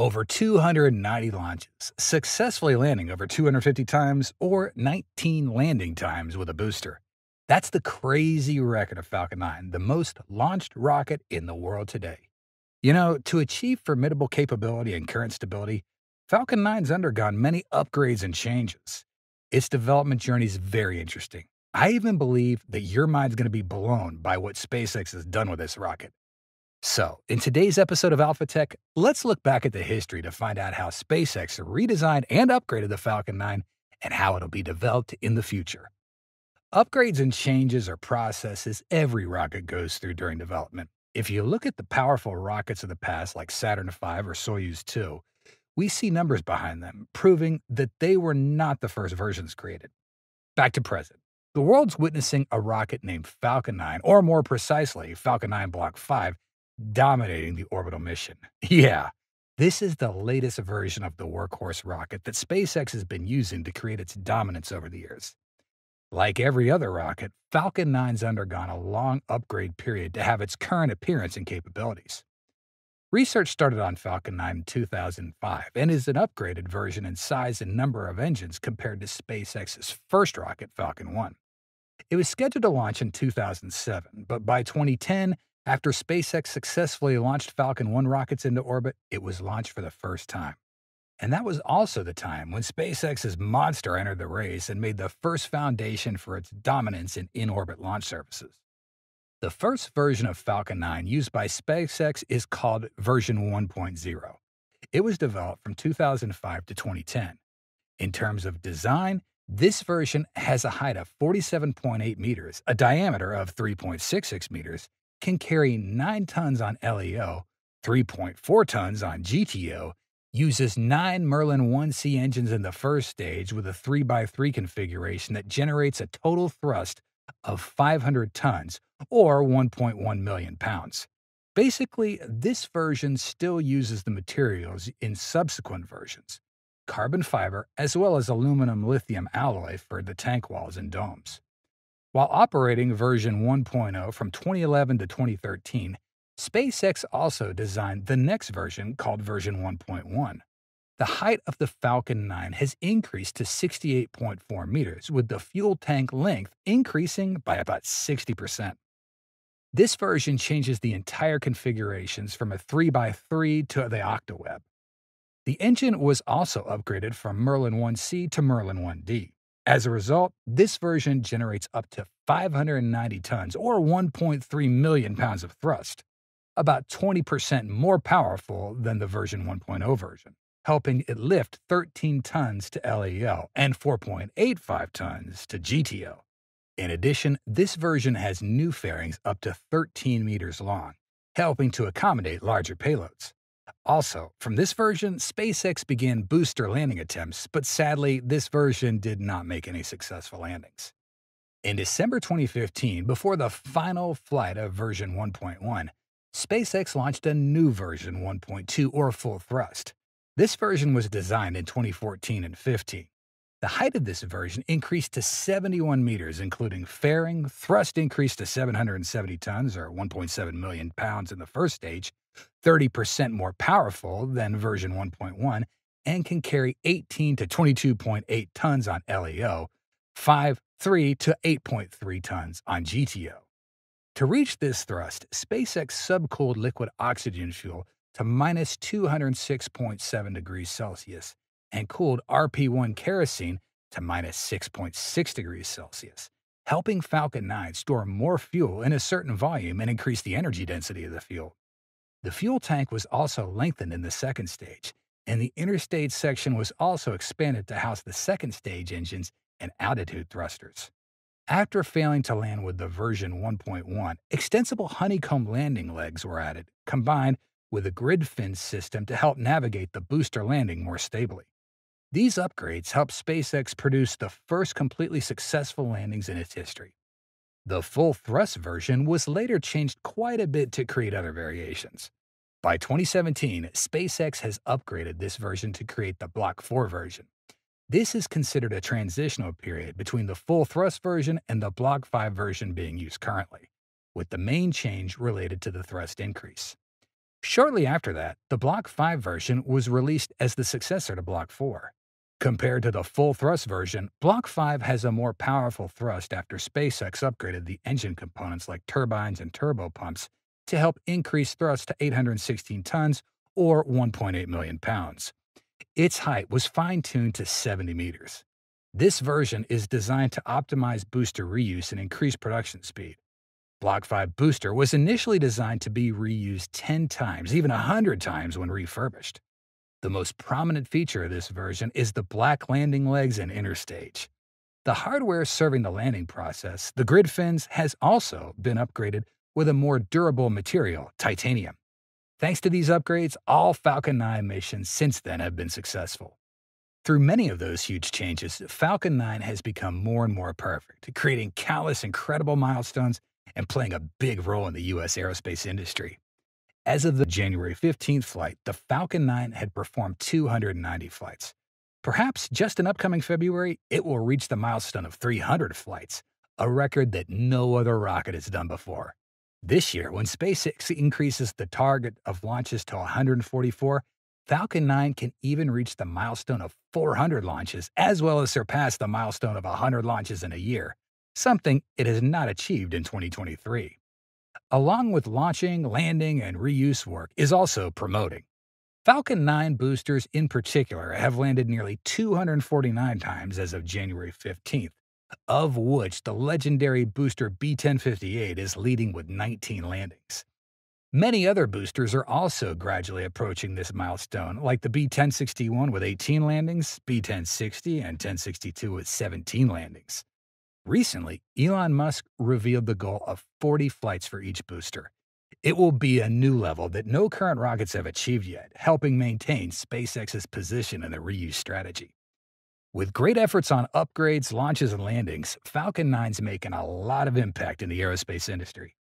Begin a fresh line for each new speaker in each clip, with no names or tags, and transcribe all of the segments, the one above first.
Over 290 launches, successfully landing over 250 times or 19 landing times with a booster. That's the crazy record of Falcon 9, the most launched rocket in the world today. To achieve formidable capability and current stability, Falcon 9's undergone many upgrades and changes. Its development journey is very interesting. I even believe that your mind's going to be blown by what SpaceX has done with this rocket. So, in today's episode of Alpha Tech, let's look back at the history to find out how SpaceX redesigned and upgraded the Falcon 9 and how it'll be developed in the future. Upgrades and changes are processes every rocket goes through during development. If you look at the powerful rockets of the past, like Saturn V or Soyuz 2, we see numbers behind them, proving that they were not the first versions created. Back to present. The world's witnessing a rocket named Falcon 9, or more precisely, Falcon 9 Block 5, dominating the orbital mission. Yeah, this is the latest version of the workhorse rocket that SpaceX has been using to create its dominance over the years. Like every other rocket, Falcon 9's undergone a long upgrade period to have its current appearance and capabilities. Research started on Falcon 9 in 2005 and is an upgraded version in size and number of engines compared to SpaceX's first rocket, Falcon 1. It was scheduled to launch in 2007, but by 2010, after SpaceX successfully launched Falcon 1 rockets into orbit, it was launched for the first time. And that was also the time when SpaceX's Monster entered the race and made the first foundation for its dominance in in-orbit launch services. The first version of Falcon 9 used by SpaceX is called version 1.0. It was developed from 2005 to 2010. In terms of design, this version has a height of 47.8 meters, a diameter of 3.66 meters, can carry 9 tons on LEO, 3.4 tons on GTO, uses 9 Merlin 1C engines in the first stage with a 3x3 configuration that generates a total thrust of 500 tons, or 1.1 million pounds. Basically, this version still uses the materials in subsequent versions, carbon fiber as well as aluminum lithium alloy for the tank walls and domes. While operating version 1.0 from 2011 to 2013, SpaceX also designed the next version called version 1.1. The height of the Falcon 9 has increased to 68.4 meters, with the fuel tank length increasing by about 60%. This version changes the entire configurations from a 3x3 to the OctaWeb. The engine was also upgraded from Merlin 1C to Merlin 1D. As a result, this version generates up to 590 tons, or 1.3 million pounds of thrust, about 20% more powerful than the version 1.0 version, helping it lift 13 tons to LEO and 4.85 tons to GTO. In addition, this version has new fairings up to 13 meters long, helping to accommodate larger payloads. Also, from this version, SpaceX began booster landing attempts, but sadly, this version did not make any successful landings. In December 2015, before the final flight of version 1.1, SpaceX launched a new version 1.2, or full thrust. This version was designed in 2014 and 15. The height of this version increased to 71 meters, including fairing, thrust increased to 770 tons, or 1.7 million pounds in the first stage, 30% more powerful than version 1.1, and can carry 18 to 22.8 tons on LEO, 5.3 to 8.3 tons on GTO. To reach this thrust, SpaceX subcooled liquid oxygen fuel to minus 206.7 degrees Celsius and cooled RP-1 kerosene to minus 6.6 degrees Celsius, helping Falcon 9 store more fuel in a certain volume and increase the energy density of the fuel. The fuel tank was also lengthened in the second stage, and the interstage section was also expanded to house the second stage engines and altitude thrusters. After failing to land with the version 1.1, extensible honeycomb landing legs were added, combined with a grid fin system to help navigate the booster landing more stably. These upgrades helped SpaceX produce the first completely successful landings in its history. The full thrust version was later changed quite a bit to create other variations. By 2017, SpaceX has upgraded this version to create the Block 4 version. This is considered a transitional period between the full thrust version and the Block 5 version being used currently, with the main change related to the thrust increase. Shortly after that, the Block 5 version was released as the successor to Block 4. Compared to the full thrust version, Block 5 has a more powerful thrust after SpaceX upgraded the engine components like turbines and turbopumps to help increase thrust to 816 tons or 1.8 million pounds. Its height was fine-tuned to 70 meters. This version is designed to optimize booster reuse and increase production speed. Block 5 booster was initially designed to be reused 10 times, even 100 times when refurbished. The most prominent feature of this version is the black landing legs and inner stage. The hardware serving the landing process, the grid fins, has also been upgraded with a more durable material, titanium. Thanks to these upgrades, all Falcon 9 missions since then have been successful. Through many of those huge changes, Falcon 9 has become more and more perfect, creating countless incredible milestones and playing a big role in the U.S. aerospace industry. As of the January 15th flight, the Falcon 9 had performed 290 flights. Perhaps just in upcoming February, it will reach the milestone of 300 flights, a record that no other rocket has done before. This year, when SpaceX increases the target of launches to 144, Falcon 9 can even reach the milestone of 400 launches, as well as surpass the milestone of 100 launches in a year, something it has not achieved in 2023. Along with launching, landing, and reuse work is also promoting. Falcon 9 boosters in particular have landed nearly 249 times as of January 15th, of which the legendary booster B-1058 is leading with 19 landings. Many other boosters are also gradually approaching this milestone, like the B-1061 with 18 landings, B-1060 and 1062 with 17 landings. Recently, Elon Musk revealed the goal of 40 flights for each booster. It will be a new level that no current rockets have achieved yet, helping maintain SpaceX's position in the reuse strategy. With great efforts on upgrades, launches, and landings, Falcon 9's making a lot of impact in the aerospace industry.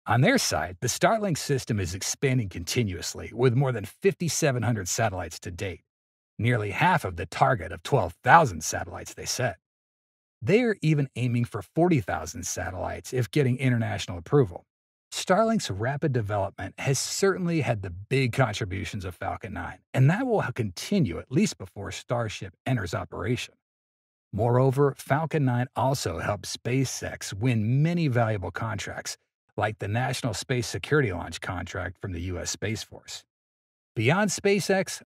On their side, the Starlink system is expanding continuously, with more than 5,700 satellites to date, nearly half of the target of 12,000 satellites they set. They are even aiming for 40,000 satellites if getting international approval. Starlink's rapid development has certainly had the big contributions of Falcon 9, and that will continue at least before Starship enters operation. Moreover, Falcon 9 also helped SpaceX win many valuable contracts, like the National Space Security Launch contract from the U.S. Space Force. Beyond SpaceX,